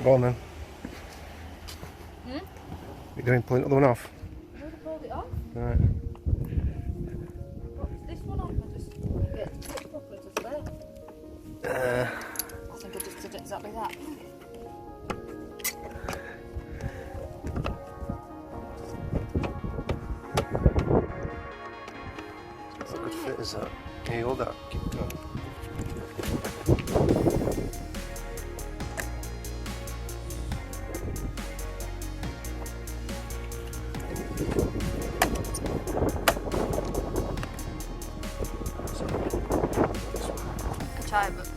Go on then. Hmm? You're going to pull another one off? I would have pulled it off. Right. What's this one off? I just get it properly just there. I think I just did exactly that. What a good fit is that? Can you hold that? Keep going. I can try, but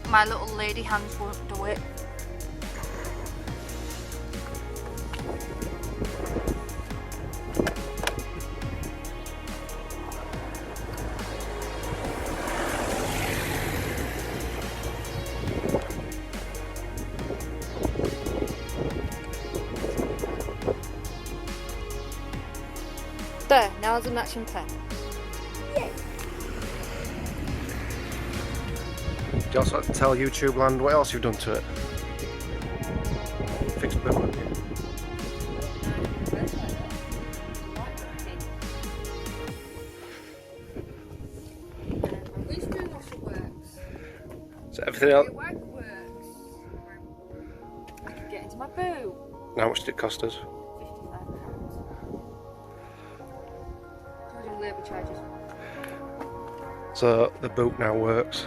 my little lady hands won't do it. There, now there's a matching pen. Do you also like to tell YouTube land what else you've done to it? Fixed the boot, haven't you? So everything else. I can get into my boot. How much did it cost us? £55. Including labour charges. So the boot now works.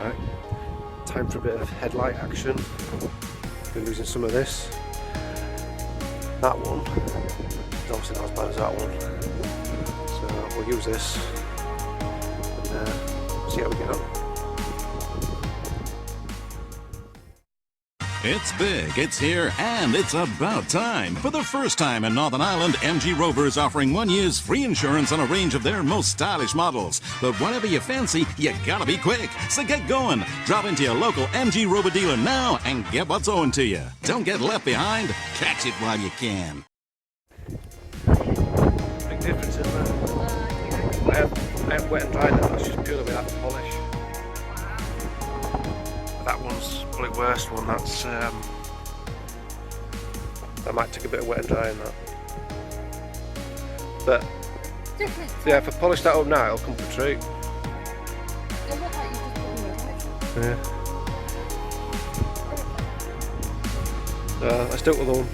Right, time for a bit of headlight action. Been losing some of this. That one is obviously not as bad as that one. So we'll use this and see how we get on. It's big, it's here, and it's about time. For the first time in Northern Ireland, MG Rover is offering 1 year's free insurance on a range of their most stylish models. But whatever you fancy, you gotta be quick. So get going. Drop into your local MG Rover dealer now and get what's owing to you. Don't get left behind. Catch it while you can. Big difference, isn't there? I have wet and dried it, that's just purely without the polish. That one's probably the worst one. That's I might take a bit of wet and dry in that. But Different. yeah, if I polish that up now, it'll come for a treat. It looks like you just put them in. Yeah. Let's do it with one.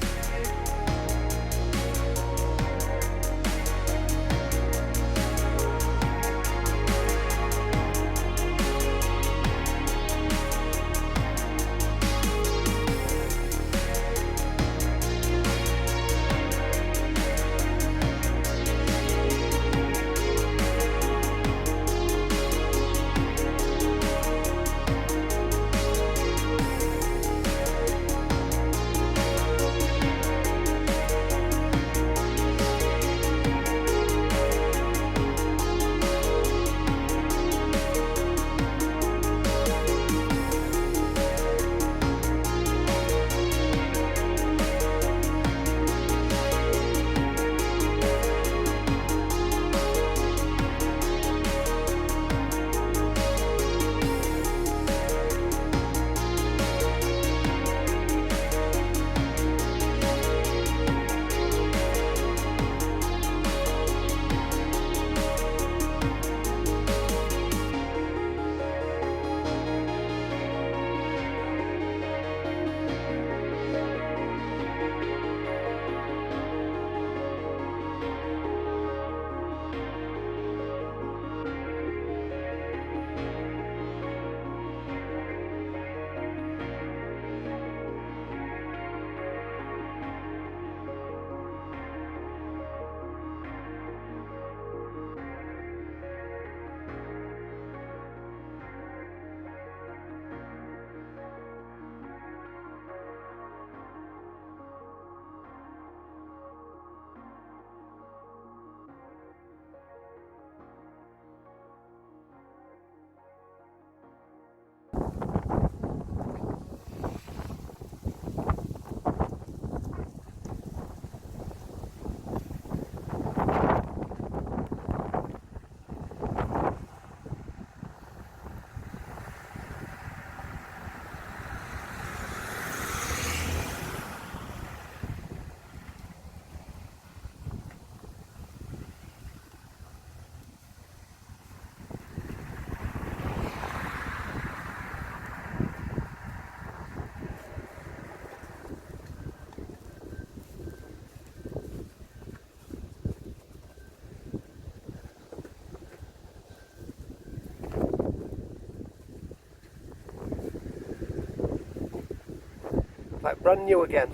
Like brand new again.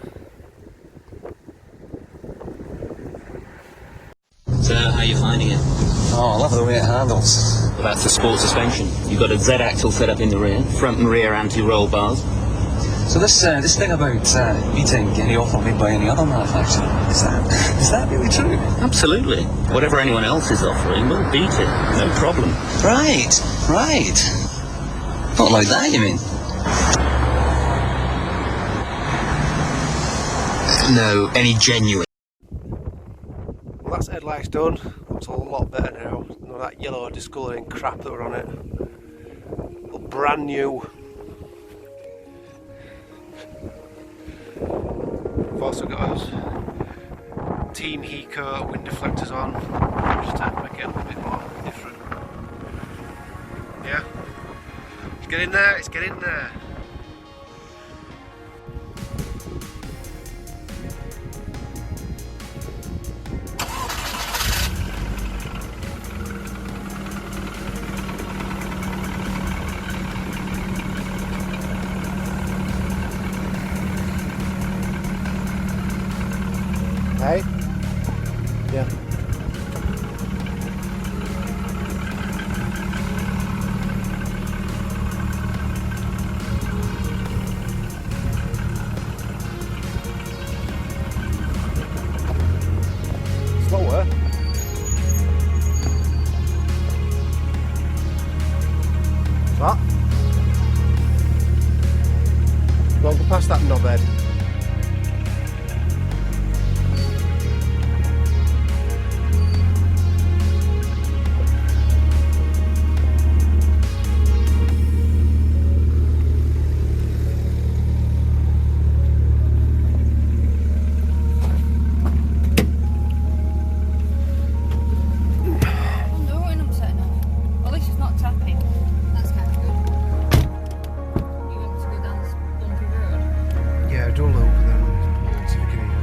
So, how are you finding it? Oh, I love the way it handles. Well, that's the sport suspension. You've got a Z-axle set up in the rear, front and rear anti-roll bars. So this thing about beating any offer made by any other manufacturer, is that really true? Absolutely. Whatever anyone else is offering, we'll beat it. No problem. Right. Not like that, you mean? No, any genuine. Well, that's headlights done. Looks a lot better now. None of that yellow discolouring crap that were on it. Look brand new. We've also got us Team Heco wind deflectors on, just to make it a little bit more different. Yeah, it's getting there, it's getting there. Hey? Yeah. Slower. What? Don't go past that knobhead. Do a loop and then see if we can hear it.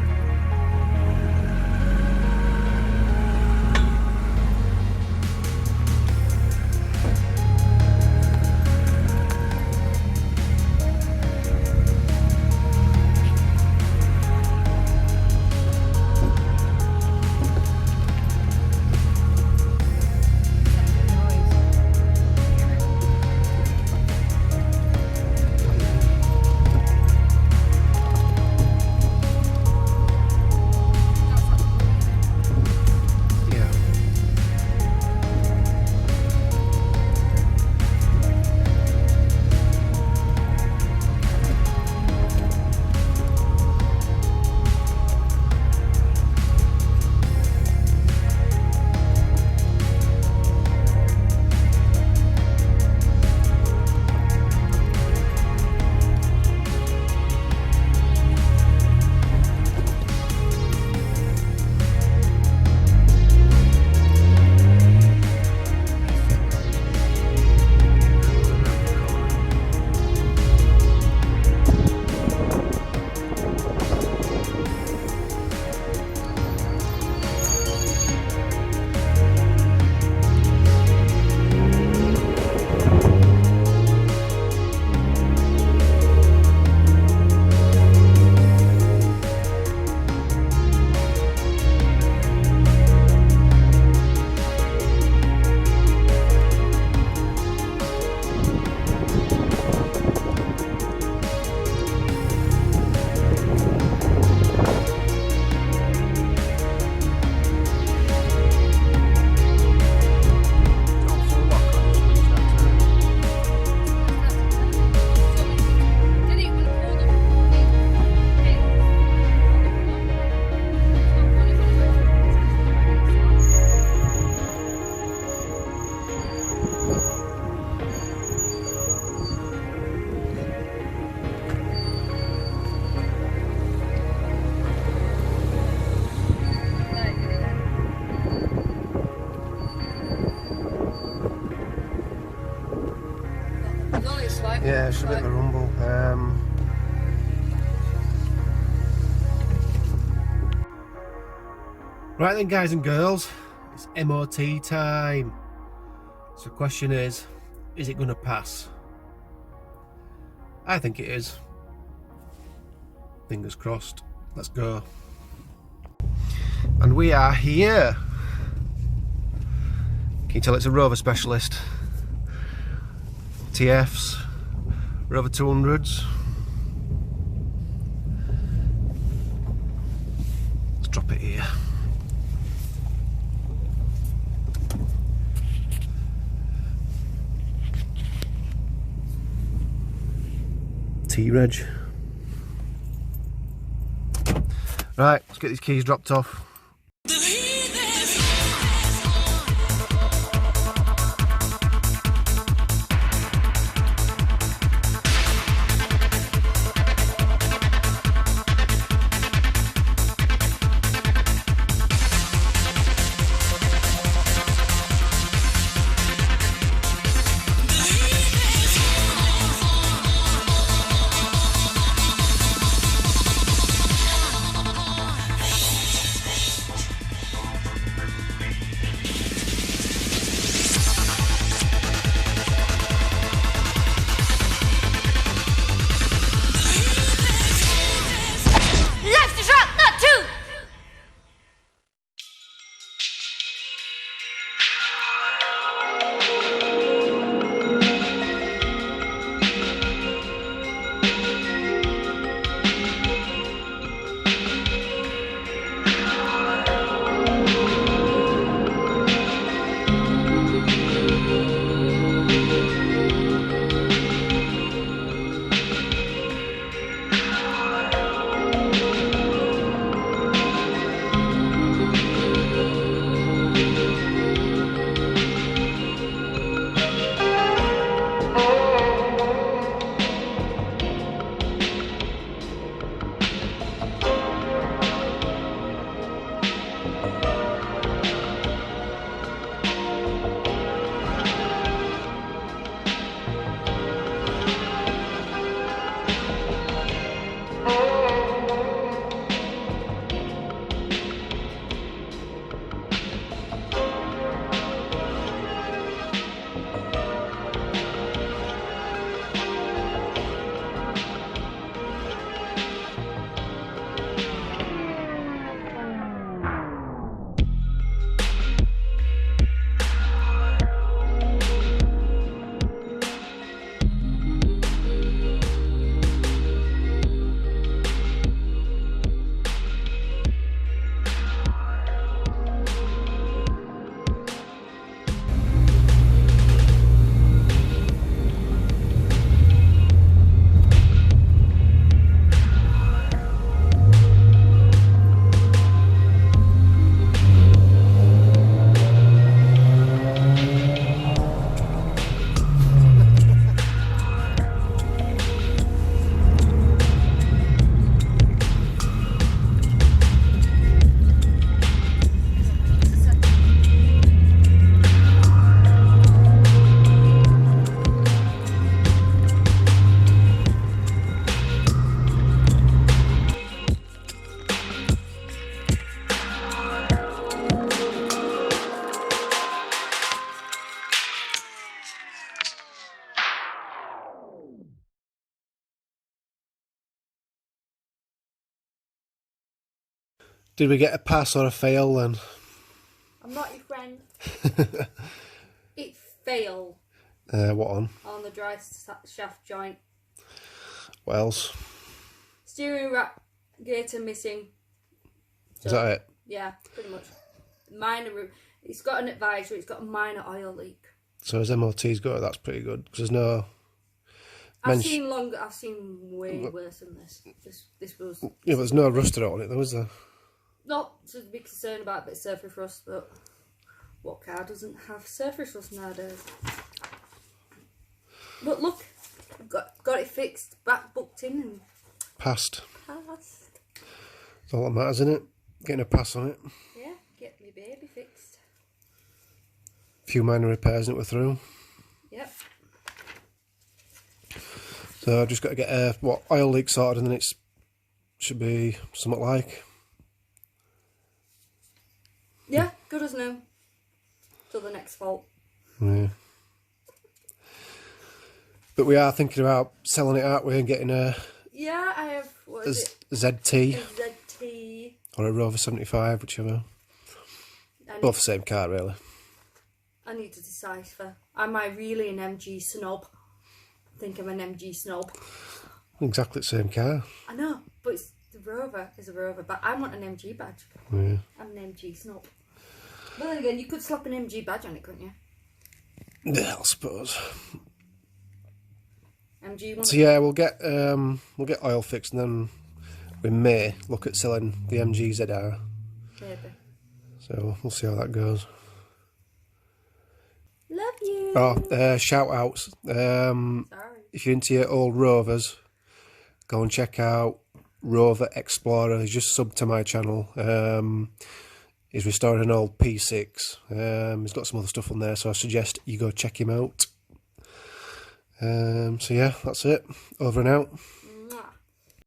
Yeah, it's a bit of a rumble. Right then, guys and girls, it's M.O.T time. So the question is it going to pass? I think it is. Fingers crossed. Let's go. And we are here. Can you tell it's a Rover specialist? TFs, Rover 200s. Let's drop it here. T-Reg. Right, let's get these keys dropped off. Did we get a pass or a fail then? I'm not your friend. It failed. What on? On the dry shaft joint. What else? Steering rack gator missing. Is that it? Yeah, pretty much. Minor. It's got an advisory. It's got a minor oil leak. So as M.O.T's got it, that's pretty good. Because there's no... I've seen way worse than this. This was... Yeah, but there's no rust on it though, is there? Not to be concerned about a bit of surface rust, but what car doesn't have surface rust nowadays? But look, I've got it fixed, back booked in and... Passed. Passed. That's all that matters, isn't it? Getting a pass on it. Yeah, get me baby fixed. A few minor repairs and we're through. Yep. So I've just got to get a oil leak sorted, and then it should be something like... Yeah, good as new. Till the next fault. Yeah. But we are thinking about selling it, aren't we, and getting a... Yeah, I have What is it? ZT A ZT. or a Rover 75, whichever. Both the same car, really. I need to decipher. Am I really an MG snob? I think I'm an MG snob. Exactly the same car. I know, but it's the Rover is a Rover, but I want an MG badge. Yeah. I'm an MG snob. But then again, you could slap an MG badge on it, couldn't you? Yeah, I suppose. MG one. So yeah, we'll get oil fixed, and then we may look at selling the MG ZR. Maybe. So we'll see how that goes. Love you. Oh, shout outs. Sorry. If you're into your old Rovers, go and check out Rover Explorer. He's just subbed to my channel. He's restoring an old P6. He's got some other stuff on there, so I suggest you go check him out. So yeah, that's it. Over and out.